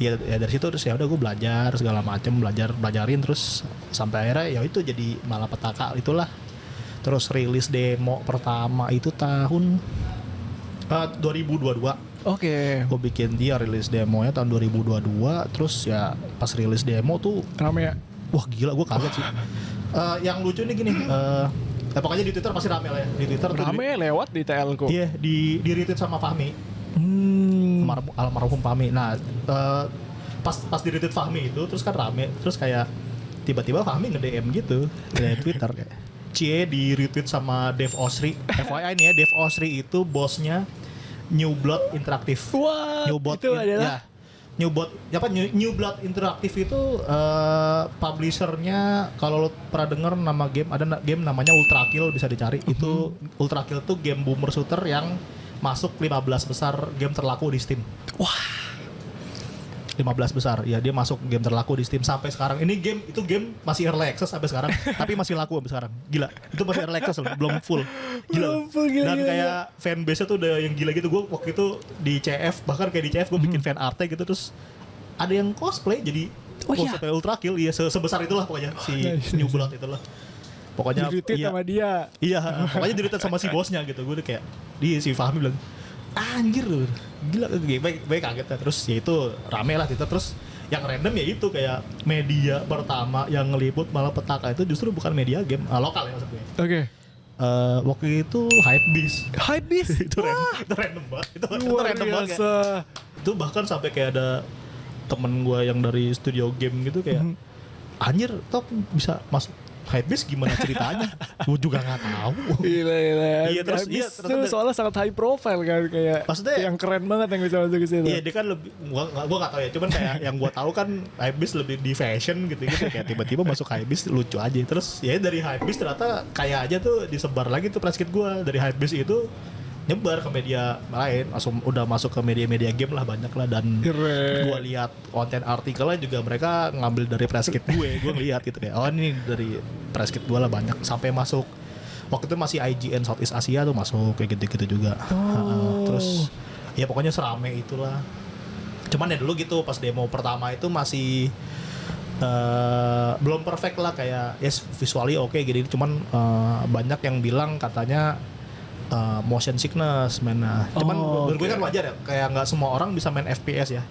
Ya dari situ terus ya udah gue belajar segala macem belajarin terus sampai akhirnya ya itu jadi malapetaka itulah. Terus rilis demo pertama itu tahun 2022. Oke. Gue bikin dia rilis demonya tahun 2022. Terus ya pas rilis demo tuh rame ya. Wah gila gue kaget sih. Yang lucu nih gini. Pokoknya di Twitter pasti rame lah ya. Di Twitter rame tuh lewat di TL ku. Iya di retweet sama Fahmi. Almarhum Fahmi. Nah pas di retweet Fahmi itu terus kan rame. Terus kayak tiba-tiba Fahmi nge-DM gitu di Twitter kayak di retweet sama Dev Osri. FYI nih ya, Dev Osri itu bosnya New Blood Interactive. Wah, itu adalah New Blood Interactive itu publishernya kalau lo pernah denger nama game ada game namanya Ultra Kill bisa dicari. Itu Ultra Kill tuh game boomer shooter yang masuk 15 besar game terlaku di Steam. Wah. 15 besar. Ya dia masuk game terlaku di Steam sampai sekarang. Ini game masih early access sampai sekarang, tapi masih laku sampai sekarang. Gila. Itu masih early access loh, belum full. Gila. Dan kayak fanbase-nya tuh udah yang gila gitu. Gue waktu itu di CF, bahkan kayak di CF gue bikin fan art gitu, terus ada yang cosplay jadi cosplay Ultra Kill. Iya, sebesar itulah pokoknya si New Blood itulah. Pokoknya sama dia. Iya, pokoknya diritet sama si bosnya gitu. Gue udah kayak dia si Fahmi bilang, anjir lu, gila, baik kaget ya. Terus ya itu rame lah Twitter. Terus yang random ya itu kayak media pertama yang ngeliput Malapetaka itu justru bukan media game lokal ya maksudnya. Oke. Waktu itu Hypebeast. itu random banget. Itu random banget. Itu bahkan sampai kayak ada temen gue yang dari studio game gitu kayak, anjir, Tok bisa masuk Hypebeast gimana ceritanya? Gue juga nggak tahu. Gila. Iya terus itu soalnya sangat high profile kan, kayak maksudnya yang keren banget yang bisa masuk ke situ. Iya dia kan lebih, gua nggak tahu ya. Cuman kayak yang gua tahu kan Hypebeast lebih di fashion gitu kayak tiba-tiba masuk Hypebeast lucu aja. Terus ya dari Hypebeast ternyata kayak aja tuh disebar lagi tuh press kit gua dari Hypebeast itu nyebar ke media lain, langsung udah masuk ke media-media game lah banyak lah. Dan gue lihat konten artikelnya juga mereka ngambil dari press kit gue lihat gitu kayak, oh ini dari press kit gue lah banyak, sampai masuk waktu itu masih IGN Southeast Asia tuh masuk kayak gitu-gitu juga. Terus ya pokoknya serame itulah. Cuman ya dulu gitu pas demo pertama itu masih belum perfect lah, kayak yes visually oke gitu, cuman banyak yang bilang katanya motion sickness mainnya. Cuman menurut gue kan wajar ya, kayak nggak semua orang bisa main FPS ya.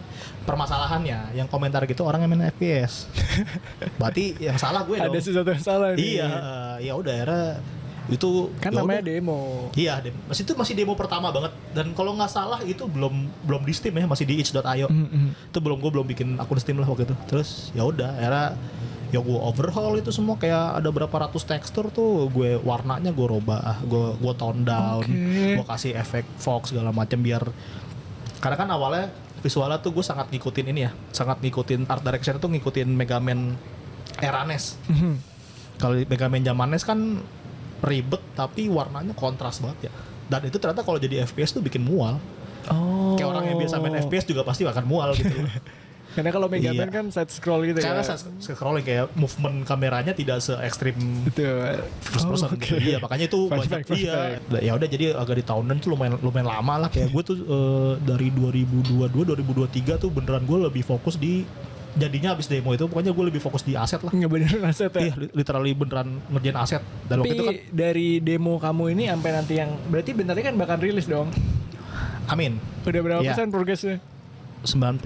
Permasalahannya yang komentar gitu orang yang main FPS. Berarti yang salah gue dong. Ada sesuatu yang salah nih. Iya, ya udah akhirnya itu kan namanya demo. Iya, masih demo pertama banget. Dan kalau nggak salah itu belum di Steam ya, masih di itch.io. Itu gue belum bikin akun Steam lah waktu itu. Terus ya udah akhirnya ya gue overhaul itu semua, kayak ada berapa ratus tekstur tuh gue warnanya gue robah, gue tone down, gue kasih efek fog segala macam biar, karena kan awalnya visualnya tuh gue sangat ngikutin ini ya, sangat ngikutin art direction tuh ngikutin Mega Man era NES. Kalau Mega Man zaman NES kan ribet tapi warnanya kontras banget ya, dan itu ternyata kalau jadi FPS tuh bikin mual. Kayak orang yang biasa main FPS juga pasti akan mual gitu loh. Karena kalau Mega Man kan side scroll gitu. Karena ya. side scrolling kayak movement kameranya tidak se ekstrim first person. Iya, makanya itu banyak iya. Ya udah jadi agak di tahunan tuh lumayan lama lah, kayak gue tuh dari 2022 2023 tuh beneran gue lebih fokus di, jadinya abis demo itu pokoknya gue lebih fokus di aset lah. Ngebenerin aset ya? Iya, literally beneran ngerjain aset. Dan tapi itu kan, dari demo kamu ini sampai nanti yang berarti bentarnya kan bakal rilis dong. Amin. Udah berapa persen progresnya? 90%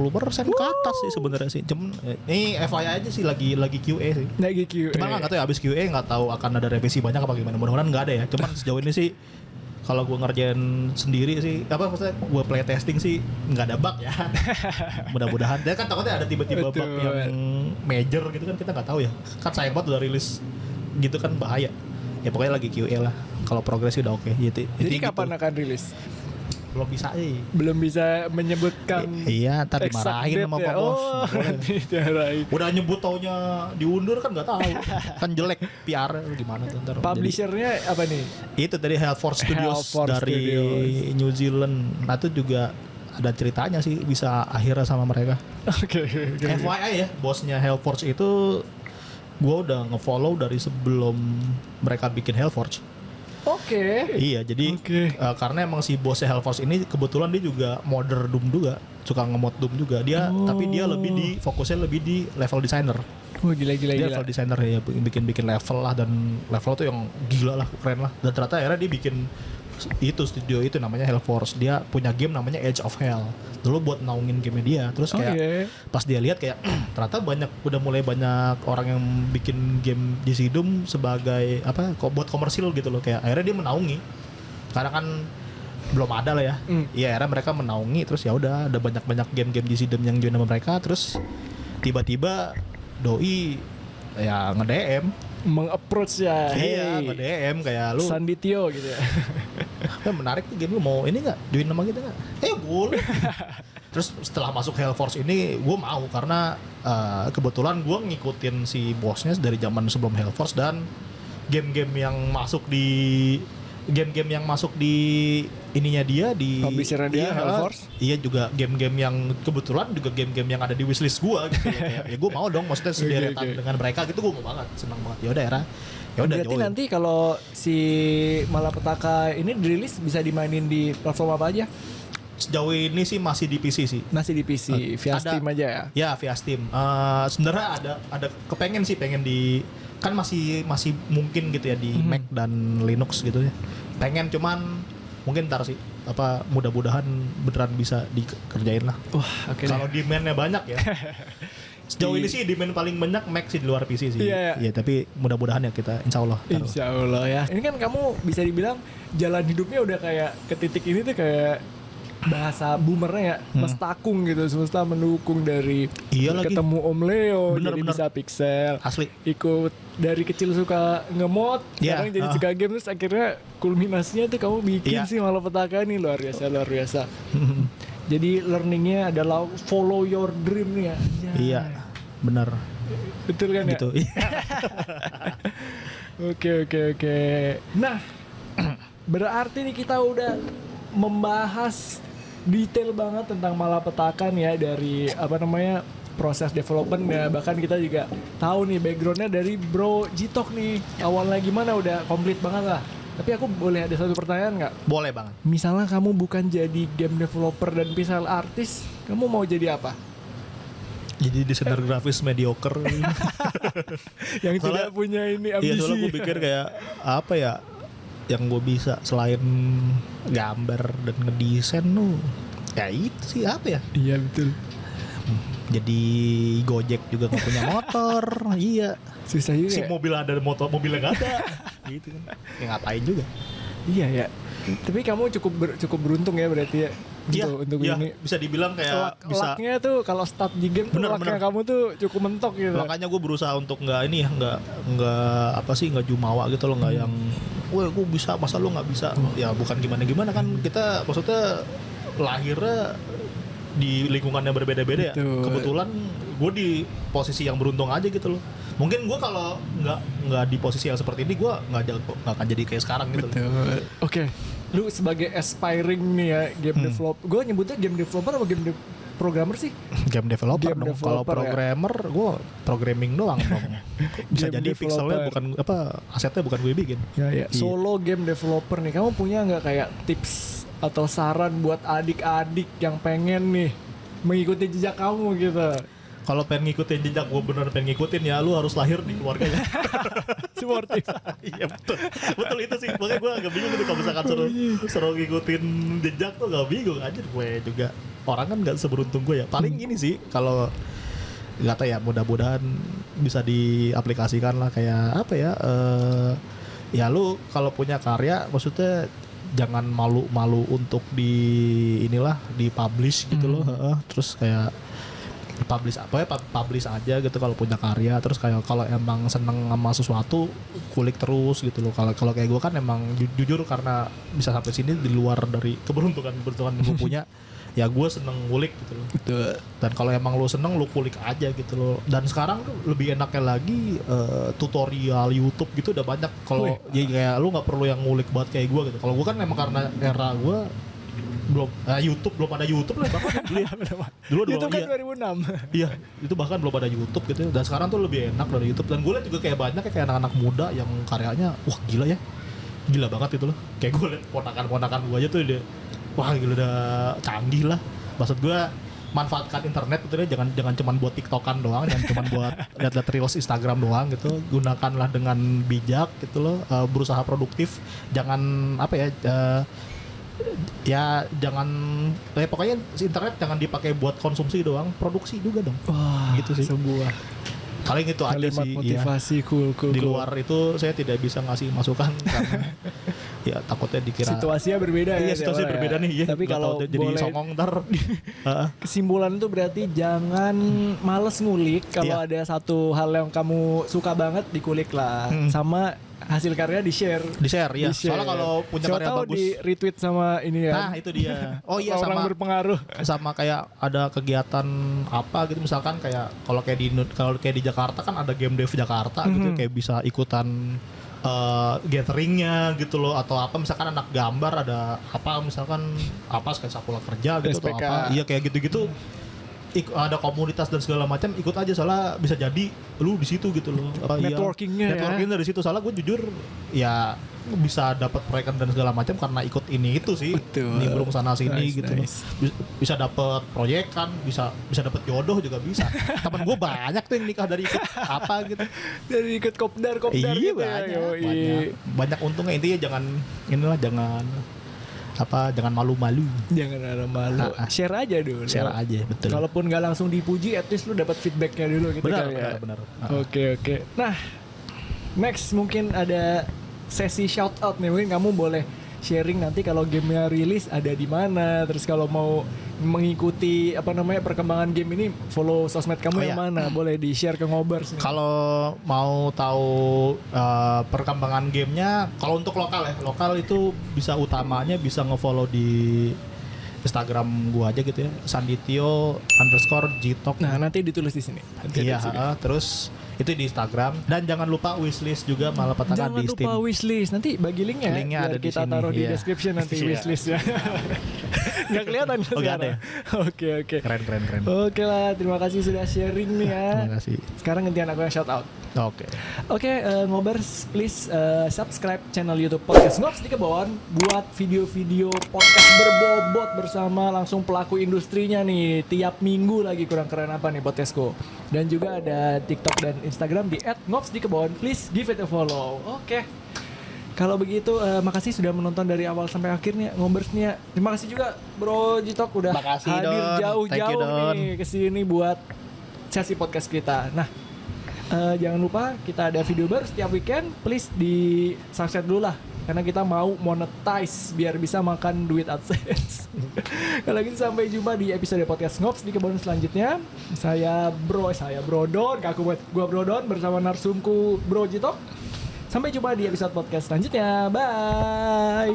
ke atas sih sebenarnya sih. Cuman ini FYI aja sih lagi QA sih. Lagi QA. Cuman nggak tahu ya abis QA nggak tahu akan ada revisi banyak apa gimana. Mudah-mudahan nggak ada ya. Cuman sejauh ini sih kalau gue ngerjain sendiri sih, apa maksudnya gue play testing sih nggak ada bug ya. Mudah-mudahan. Dia kan takutnya ada tiba-tiba bug yang major gitu kan, kita nggak tahu ya. Kan sayang banget udah rilis gitu kan, bahaya. Ya pokoknya lagi QA lah. Kalau progres udah oke. Jadi kapan akan rilis? Belum bisa sih. Belum bisa menyebutkan. Iya, ntar dimarahin sama Pak Bos. Udah nyebut taunya diundur kan nggak tahu. Kan jelek PR gimana tuh ntar. Publishernya apa nih? Itu tadi Hellforce Studios dari New Zealand. Nah itu juga ada ceritanya sih, bisa akhirnya sama mereka. Oke. FYI ya, bosnya Hellforce itu gue udah ngefollow dari sebelum mereka bikin Hellforce. Oke. Iya, jadi karena emang si bosnya Hellforce ini kebetulan dia juga modder Doom juga, suka nge-mod Doom juga dia, tapi dia lebih fokusnya lebih di level designer. Gila. Dia level designer ya, bikin level lah, dan level tuh yang gila lah, keren lah. Dan ternyata akhirnya dia bikin itu studio itu namanya Hellforce. Dia punya game namanya Edge of Hell. Dulu buat naungin game dia. Terus kayak pas dia lihat kayak ternyata udah mulai banyak orang yang bikin game DC Doom sebagai apa? Buat komersil gitu loh, kayak akhirnya dia menaungi. Karena kan belum ada lah ya. Iya, akhirnya mereka menaungi, terus ya udah ada banyak game-game DC Doom yang join sama mereka. Terus tiba-tiba doi ya nge-DM, meng-approach ya. Iya, nge-DM kayak lu Sanditio gitu ya. Menarik nih game lu, mau ini nggak join sama kita nggak? Boleh. Terus setelah masuk Hellforce ini gue mau, karena kebetulan gue ngikutin si bosnya dari zaman sebelum Hellforce, dan game-game yang masuk di ininya dia di Publisher-nya dia, iya, Hellforce. Iya juga game-game yang kebetulan juga game-game yang ada di wishlist gua gitu ya. Kayak, ya gua mau dong maksudnya sederetan Oke. dengan mereka gitu, gua mau banget, senang banget. Ya udah era. Ya udah Berarti join. nanti kalau si Malapetaka ini dirilis bisa dimainin di platform apa aja? Sejauh ini sih masih di PC sih. Masih di PC, via Ada. Steam aja ya? Ya via Steam. Sebenarnya ada kepengen sih pengen di kan masih mungkin gitu ya di Mac dan Linux gitu ya. Pengen cuman mungkin ntar sih apa mudah-mudahan beneran bisa dikerjain lah. Wah, oke. Kalau demand-nya banyak ya. Sejauh ini sih demand paling banyak Mac sih di luar PC sih. Iya. Iya, tapi mudah-mudahan ya kita insya Allah. taruh. Insya Allah ya. Ini kan kamu bisa dibilang jalan hidupnya udah kayak ke titik ini tuh kayak bahasa boomernya ya, mestakung gitu, semesta mendukung dari Iya lagi. ketemu Om Leo, Bener, jadi bener. bisa pixel, Asli. ikut dari kecil suka ngemod, Iya, sekarang jadi suka game, terus akhirnya kulminasinya tuh kamu bikin Iya. sih Malapetaka nih luar biasa. Jadi learningnya adalah follow your dream nih ya. Iya, benar. Betul kan Gitu. ya? Oke. Nah, berarti nih kita udah membahas detail banget tentang Malapetaka nih ya, dari apa namanya proses development ya, bahkan kita juga tahu nih backgroundnya dari Bro Jitok nih, awalnya gimana udah komplit banget lah. Tapi aku boleh ada satu pertanyaan nggak? Boleh banget. Misalnya kamu bukan jadi game developer dan pixel artist, kamu mau jadi apa? Jadi desainer grafis mediocre. Yang Soalnya- tidak punya ini Iya, ambisi. soalnya gue pikir kayak apa ya yang gue bisa selain gambar dan ngedesain tuh ya itu sih apa ya, Iya betul. jadi Gojek juga nggak punya motor. Iya, Susah juga. si Ya? mobil ada motor, mobilnya nggak ada. Gitu kan, ya ngapain juga. Iya ya. Tapi kamu cukup beruntung ya berarti ya. Iya, untuk iya, ini. bisa dibilang kayak bisa. Lucknya tuh kalau start di game tuh Bener, lucknya bener. kamu tuh cukup mentok gitu. Makanya gue berusaha untuk nggak ini ya, nggak apa sih, nggak jumawa gitu loh, nggak yang, wah gue bisa, masa lu nggak bisa? Ya bukan gimana kan, kita maksudnya lahirnya di lingkungan yang berbeda-beda ya. Betul. Kebetulan gue di posisi yang beruntung aja gitu loh. Mungkin gue kalau nggak di posisi yang seperti ini, gue nggak akan jadi kayak sekarang gitu loh. Betul. Oke. Lu sebagai aspiring nih ya game developer. Gue nyebutnya game developer atau game programmer sih? Game developer Game dong. Kalau developer ya. programmer, gue programming doang dong. Bisa Game jadi pixelnya developer. bukan apa, asetnya bukan gue bikin. Ya. Iya. Solo game developer nih. Kamu punya nggak kayak tips atau saran buat adik-adik yang pengen nih mengikuti jejak kamu gitu? Kalau pengen ngikutin jejak, gue bener pengen ngikutin ya, lu harus lahir di keluarganya. Sportif. Iya betul itu sih. Makanya gue agak bingung gitu kalau misalkan suruh ngikutin jejak tuh, gak bingung aja. Gue juga orang kan nggak seberuntung gue ya. Paling gini sih, kalau nggak tahu ya, mudah-mudahan bisa diaplikasikan lah, kayak apa ya? Ya lu kalau punya karya, maksudnya jangan malu-malu untuk di publish gitu loh. Terus kayak publish aja gitu kalau punya karya. Terus kayak kalau emang seneng sama sesuatu, kulik terus gitu loh. Kalau kayak gue kan emang jujur karena bisa sampai sini di luar dari keberuntungan yang gue punya. Ya gue seneng ngulik gitu loh. Betul. Dan kalau emang lo seneng, lo kulik aja gitu loh. Dan sekarang tuh lebih enaknya lagi tutorial YouTube gitu udah banyak. Kalau ya kayak lo nggak perlu yang ngulik banget kayak gue gitu. Kalau gue kan emang karena era gue belum YouTube, belum ada YouTube lah bahkan dulu ya. Dulu YouTube kan iya. 2006. Iya, itu bahkan belum ada YouTube gitu. Dan sekarang tuh lebih enak dari YouTube. Dan gue liat juga kayak banyak kayak anak-anak muda yang karyanya wah gila ya. Gila banget gitu loh. Kayak gue liat ponakan-ponakan gue aja tuh udah wah gila, udah canggih lah. Maksud gue manfaatkan internet itu deh, jangan cuman buat TikTokan doang, jangan cuman buat lihat-lihat reels Instagram doang gitu. Gunakanlah dengan bijak gitu loh. Berusaha produktif. Jangan apa ya, ya jangan pokoknya internet jangan dipakai buat konsumsi doang, produksi juga dong. Wah, Gitu sih. Sebuah Paling itu aja kalimat sih. motivasi cool. Di luar itu saya tidak bisa ngasih masukan karena ya takutnya dikira Situasinya berbeda ya. iya, situasi tiap orang berbeda ya. nih ya. Tapi Nggak kalau tahu jadi boleh songong ntar. kesimpulan itu berarti jangan males ngulik. Kalau Iya. ada satu hal yang kamu suka banget, dikulik lah. Sama hasil karya di-share. Di share ya. Di-share. Soalnya kalau punya Siapa karya tahu bagus. di retweet sama ini ya. Nah, itu dia. Oh iya, orang sama berpengaruh. sama kayak ada kegiatan apa gitu, misalkan kayak kalau kayak di Jakarta kan ada game dev Jakarta gitu, kayak bisa ikutan gatheringnya gitu loh, atau apa misalkan anak gambar ada apa misalkan apa sketsa pola kerja gitu atau SPK. apa, iya kayak gitu-gitu ada komunitas dan segala macam, ikut aja soalnya bisa jadi lu di situ gitu loh. Networkingnya ya. Networkingnya dari situ, soalnya gue jujur ya bisa dapat proyekan dan segala macam karena ikut ini itu sih. Betul. Nimbrung sana sini Nice, gitu nice. loh. Bisa dapat proyekan, bisa dapat jodoh juga bisa. Temen gue banyak tuh yang nikah dari ikut apa gitu. Dari ikut kopdar Iya gitu banyak, ya. Yoi. banyak untungnya, intinya jangan malu-malu. Jangan ada malu. Share aja dulu. Share aja, betul. Kalaupun nggak langsung dipuji, at least lu dapat feedbacknya dulu gitu benar, kan ya. benar. Oke. Nah, next mungkin ada sesi shout out nih. Mungkin kamu boleh sharing nanti kalau gamenya rilis ada di mana. Terus kalau mau mengikuti perkembangan game ini, follow sosmed kamu Oh, yang iya. mana? Boleh di share ke Ngobers nih. Kalau mau tahu perkembangan gamenya, kalau untuk lokal itu bisa ngefollow di Instagram gua aja gitu ya, Sanditio_Gtok. Nah, nanti ditulis di sini. Nanti Iya, ada di sini. terus itu di Instagram, dan jangan lupa wishlist juga Malapetaka Jangan di lupa Steam. wishlist. Nanti bagi linknya, Linknya biar ada di kita sini, taruh di iya. description nanti Iya. wishlistnya. Nggak kelihatan Oh, nggak ada ya? Oke. Keren. Oke lah, terima kasih sudah sharing nih ya. Terima kasih. Sekarang gantian aku yang shout out. Oke. Oke, Ngobers, please subscribe channel YouTube Podcast Ngobs di Kebon buat video-video podcast berbobot bersama langsung pelaku industrinya nih. Tiap minggu lagi kurang keren apa nih podcastku. Dan juga ada TikTok dan Instagram di @ngobsdikebon. Please give it a follow. Oke. Kalau begitu, makasih sudah menonton dari awal sampai akhirnya Ngobersnya. Terima kasih juga Bro Jitok udah Makasih, hadir Don. Thank you, jauh-jauh Don. nih ke sini buat sesi podcast kita. Nah, jangan lupa kita ada video baru setiap weekend. Please di subscribe dulu lah, karena kita mau monetize biar bisa makan duit AdSense. Kalau gitu sampai jumpa di episode podcast Ngobs di Kebon selanjutnya. Saya Brodon, kaku buat gua Brodon bersama narsumku Bro Jitok. Sampai jumpa di episode podcast selanjutnya. Bye.